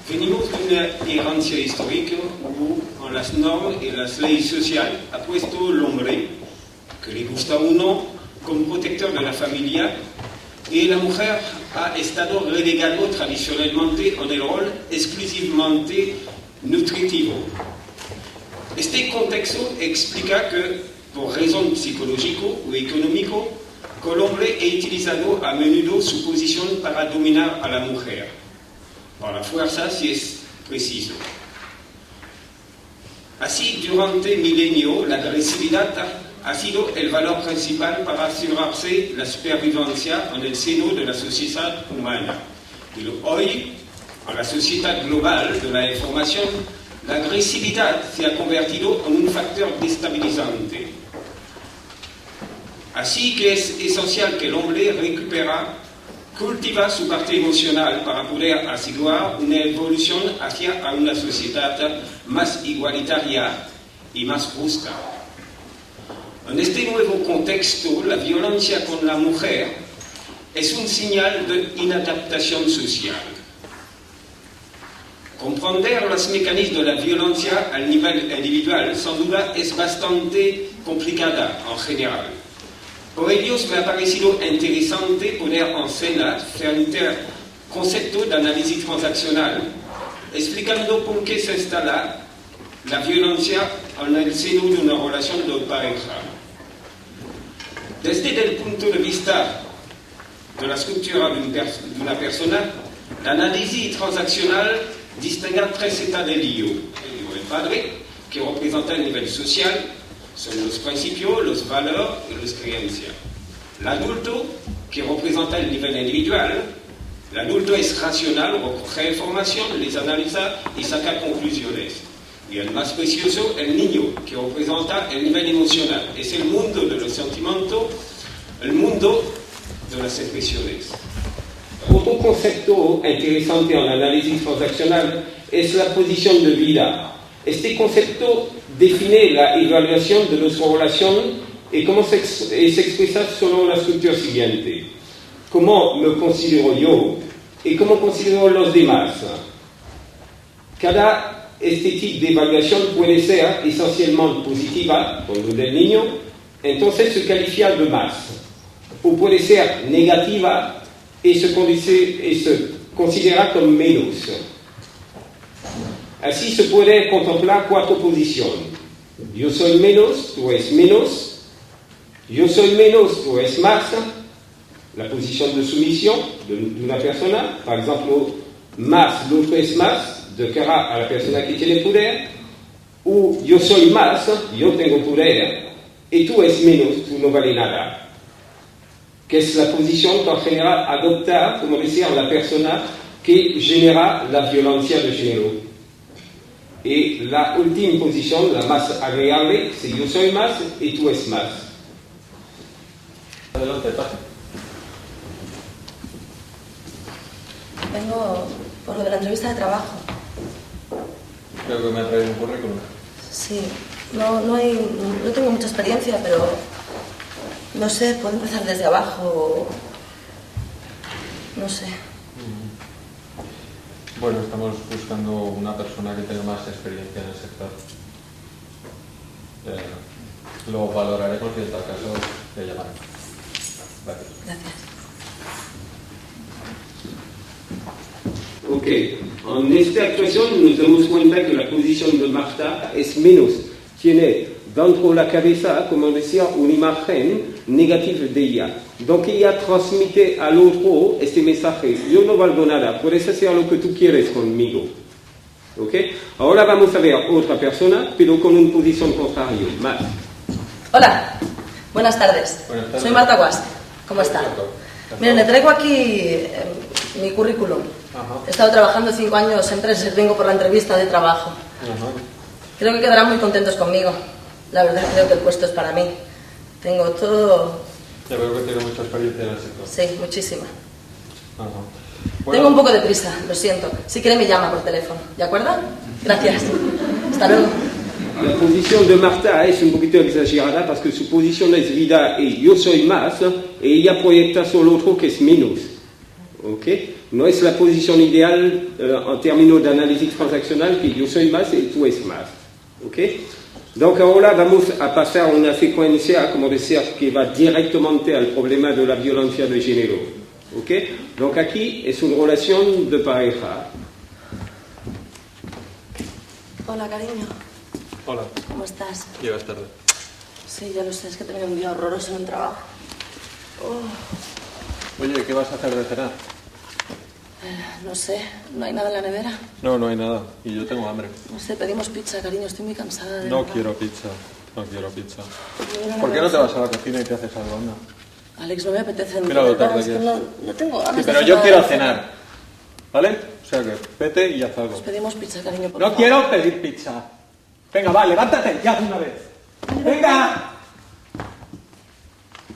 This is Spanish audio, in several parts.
Venimos de una herencia histórica où, en las normas y las leyes sociales, ha puesto el hombre, que le gusta o no, como protector de la familia, y la mujer ha estado relegado tradicionalmente en el rol exclusivamente nutritivo. Este contexto explica que, por razón psicológico o económico, que el hombre ha utilizado a menudo su posición para dominar a la mujer, por la fuerza si es preciso. Así, durante milenios, la agresividad ha sido el valor principal para asegurarse la supervivencia en el seno de la sociedad humana. Pero hoy, en la sociedad global de la información, la agresividad se ha convertido en un factor destabilizante. Así que es esencial que el hombre cultiva su parte emocional para poder asegurar una evolución hacia una sociedad más igualitaria y más justa. En este nuevo contexto, la violencia con la mujer es un señal de inadaptación social. Comprender los mecanismos de la violencia al nivel individual, sin duda, es bastante complicada en general. Por ello, me ha parecido interesante poner en escena frente al concepto de análisis transaccional, explicando por qué se instala la violencia en el seno de una relación de pareja. Desde el punto de vista de la estructura de una persona, el análisis transaccional distingue tres estados del yo. El padre, que representa el nivel social, son los principios, los valores y las creencias. El adulto, que representa el nivel individual, el adulto es racional, recoge información, les analiza y saca conclusiones. Y el más precioso, el niño, que representa el nivel emocional. Es el mundo de los sentimientos, el mundo de las expresiones. Otro concepto interesante en el análisis transaccional es la posición de vida. Este concepto define la evaluación de nuestra relación y cómo se expresa solo la estructura siguiente. ¿Cómo me considero yo y cómo considero los demás? Cada este tipo de evaluación puede ser esencialmente positiva, por lo del niño, entonces se califica de más. O puede ser negativa y se considera como menos. Así se puede contemplar cuatro posiciones. Yo soy menos, tú eres menos. Yo soy menos, tú eres más. La posición de sumisión de una persona, por ejemplo, más, el otro es más, de cara a la persona que tiene poder, o yo soy más, yo tengo poder, y tú eres menos, tú no vales nada. Que es la posición que en general adopta, como decía, la persona que genera la violencia de género. Y la última posición, la más agradable, es yo soy más y tú eres más. Adelante, Pati. Vengo por lo de la entrevista de trabajo. Creo que me ha traído un currículum. Sí, no tengo mucha experiencia, pero no sé, puedo empezar desde abajo. No sé. Bueno, estamos buscando una persona que tenga más experiencia en el sector. Lo valoraremos y en tal caso le llamaré. Gracias. Gracias. Ok, en esta actuación nos damos cuenta que la posición de Marta es menos. Tiene dentro de la cabeza, como decía, una imagen negativa de ella. Donc ella transmite al otro este mensaje: yo no valgo nada, puedes hacer lo que tú quieres conmigo. Ok, ahora vamos a ver otra persona, pero con una posición contraria. Más. Hola, buenas tardes. Buenas tardes. Soy Marta Guas. ¿Cómo está? Miren, le traigo aquí mi currículum. Ajá. He estado trabajando 5 años en empresas, vengo por la entrevista de trabajo. Ajá. Creo que quedarán muy contentos conmigo. La verdad creo que el puesto es para mí. Tengo todo... Ya veo que tiene mucha experiencia en el sector. Sí, muchísima. Ajá. Tengo un poco de prisa, lo siento. Si quiere me llama por teléfono, ¿de acuerdo? Gracias. Hasta luego. La posición de Marta es un poquito exagerada porque su posición es vida y yo soy más, y ella proyecta sobre el otro que es menos. ¿Ok? No es la posición ideal en términos de análisis transaccional que yo soy más y tú es más. ¿Ok? Donc ahora vamos a pasar a una secuencia, como decía, que va directamente al problema de la violencia de género. ¿Ok? Donc aquí es una relación de pareja. Hola, cariño. Hola, ¿Cómo estás? llegas tarde. Sí, ya lo sé, es que he tenido un día horroroso en el trabajo. Oye, ¿qué vas a hacer de cenar? No sé, no hay nada en la nevera. No, no hay nada. Y yo tengo hambre. No sé, pedimos pizza, cariño, estoy muy cansada. No verdad. quiero pizza. No quiero pizza. Mira, ¿Por qué no te vas a la cocina y te haces algo, anda? Alex, no me apetece. Mira lo tarde es que que es. no tengo ganas Sí, de pero hacer yo nada quiero de cenar. ¿Vale? O sea que vete y haz algo. Pues pedimos pizza, cariño, por No favor. quiero pedir pizza. Venga, va, levántate ya de una vez. ¡Venga!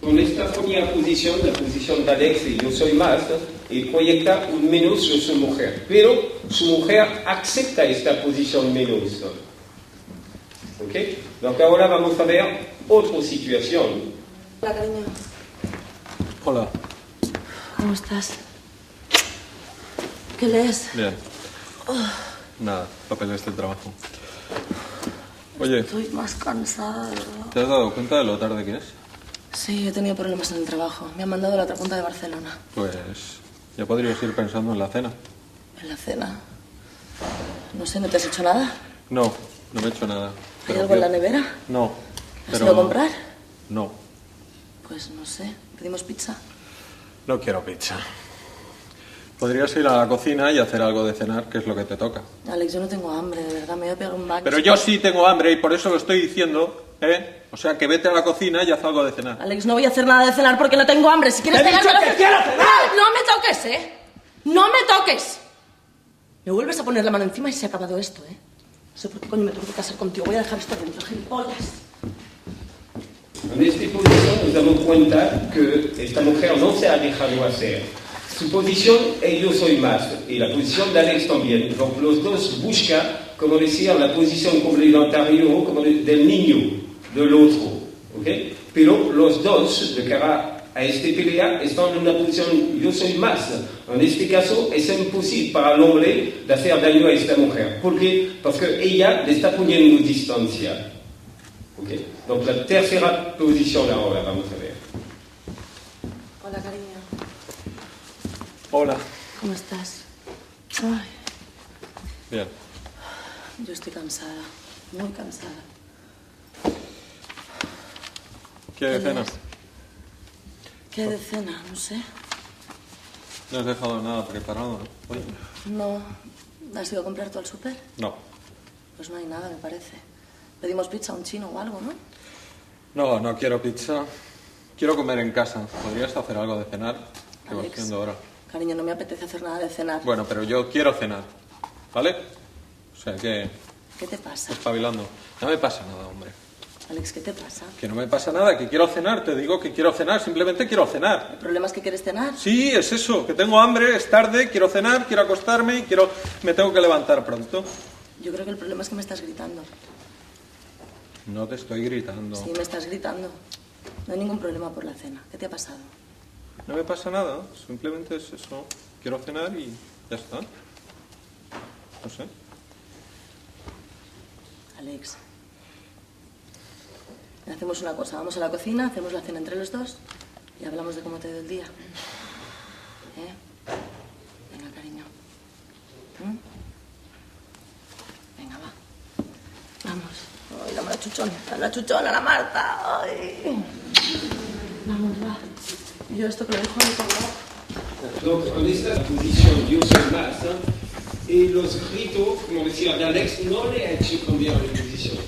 Con esta primera posición, la posición de Alex y yo soy más, él proyecta un menos sobre su mujer, pero su mujer acepta esta posición menos. ¿Ok? Donc ahora vamos a ver otra situación. Hola, cariño. Hola. ¿Cómo estás? ¿Qué lees? Bien. Nada, papeles del trabajo. Oye, Estoy más cansada, de verdad. ¿te has dado cuenta de lo tarde que es? Sí, he tenido problemas en el trabajo. Me han mandado a la otra punta de Barcelona. Pues ya podrías ir pensando en la cena. En la cena. No sé, ¿no te has hecho nada? No, no me he hecho nada. ¿Hay algo en la nevera? No. ¿Has ido a comprar? No, Pues no sé. ¿Pedimos pizza? no quiero pizza. Podrías ir a la cocina y hacer algo de cenar, que es lo que te toca. Alex, yo no tengo hambre, de verdad. Me voy a pegar un baño. Pero yo sí tengo hambre y por eso lo estoy diciendo, ¿eh? O sea, que vete a la cocina y haz algo de cenar. Alex, no voy a hacer nada de cenar porque no tengo hambre. Si quieres ¡Te he dicho pegarme... que quiero cenar! No me toques, ¿eh? ¡No me toques! Me vuelves a poner la mano encima y se ha acabado esto, ¿eh? No sé por qué coño me tuve que casar contigo. Voy a dejar esto dentro, gilipollas. En esta posición nos damos cuenta que esta mujer no se ha dejado hacer. Su posición es yo soy más, y la posición de Alex también. Donc los dos buscan, como decir, la posición complementaria como del niño, del otro. ¿Okay? Pero los dos, de cara a esta pelea, están en una posición yo soy más. En este caso, es imposible para el hombre de hacer daño a esta mujer. ¿Por qué? Porque ella le está poniendo distancia. ¿Okay? Donc la tercera posición ahora, vamos a ver. Hola, cariño. Hola. ¿Cómo estás? Ay, Bien. yo estoy cansada. Muy cansada. ¿Qué de cena? ¿Qué de cena? No sé. No has dejado nada preparado, ¿no? Oye. No. ¿Has ido a comprar tú al súper? No. Pues no hay nada, me parece. Pedimos pizza a un chino o algo, ¿no? No, no quiero pizza. Quiero comer en casa. ¿Podrías hacer algo de cenar? ¿Qué vas Alex. haciendo ahora? Cariño, no me apetece hacer nada de cenar. Bueno, pero yo quiero cenar. ¿Vale? O sea, que ¿Qué te pasa? espabilando. No me pasa nada, hombre. Alex, ¿qué te pasa? Que no me pasa nada, que quiero cenar. Te digo que quiero cenar. Simplemente quiero cenar. ¿El problema es que quieres cenar? Sí, es eso. Que tengo hambre, es tarde, quiero cenar, quiero acostarme y me tengo que levantar pronto. Yo creo que el problema es que me estás gritando. No te estoy gritando. Sí, me estás gritando. No hay ningún problema por la cena. ¿Qué te ha pasado? No me pasa nada. Simplemente es eso. Quiero cenar y ya está. No sé. Alex. Hacemos una cosa. Vamos a la cocina, hacemos la cena entre los dos y hablamos de cómo te ha ido el día. ¿Eh? Venga, cariño. ¿Mm? Venga, va. Vamos. Ay, la chuchona, la Marta. Ay. Vamos, va. Yo esto que lo dejo en el colgado. Donc, en esta posición yo soy más, y los gritos, como decía Alex, no le ha hecho cambiar de posición.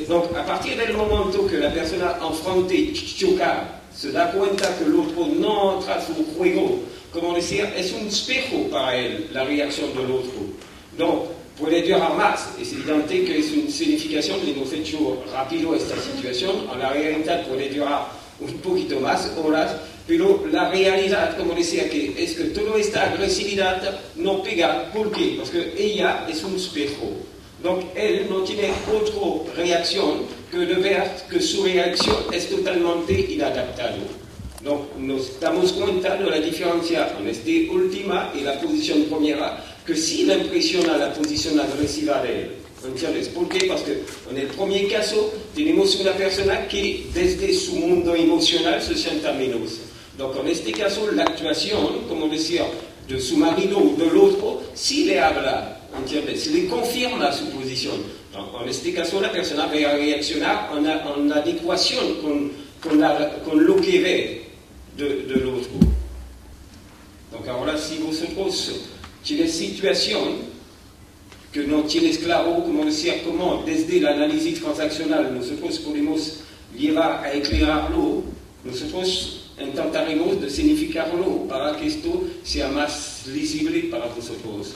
Donc, a partir del momento que la persona enfrente choca, se da cuenta que el otro no entra a su juego, como decía, es un espejo para él, la reacción del otro. Donc, puede durar más. Es evidente que es una significación, le hemos hecho rápido esta situación, en la realidad puede durar un poquito más horas, pero la realidad, como decía, que es que toda esta agresividad no pega. ¿Por qué? Porque ella es un espejo. Donc, él no tiene otra reacción que de ver que su reacción es totalmente inadaptada. Donc, nos damos cuenta de la diferencia en esta última y la posición primera, que sí le impresiona la posición agresiva de él. ¿Entiendes? ¿Por qué? Porque en el primer caso tenemos una persona que desde su mundo emocional se sienta menos. Donc, en este caso, la actuación, como decía, de su marido o del otro, sí le habla, ¿entiendes? Sí le confirma su posición. Donc, en este caso, la persona va a reaccionar en adecuación con lo que ve del otro. Donc, ahora, si vosotros tienes situación que no tienes claro, como decía, cómo desde el análisis transaccional nosotros podemos llevar a aclararlo, nosotros intentaremos de significarlo para que esto sea más lisible para vosotros.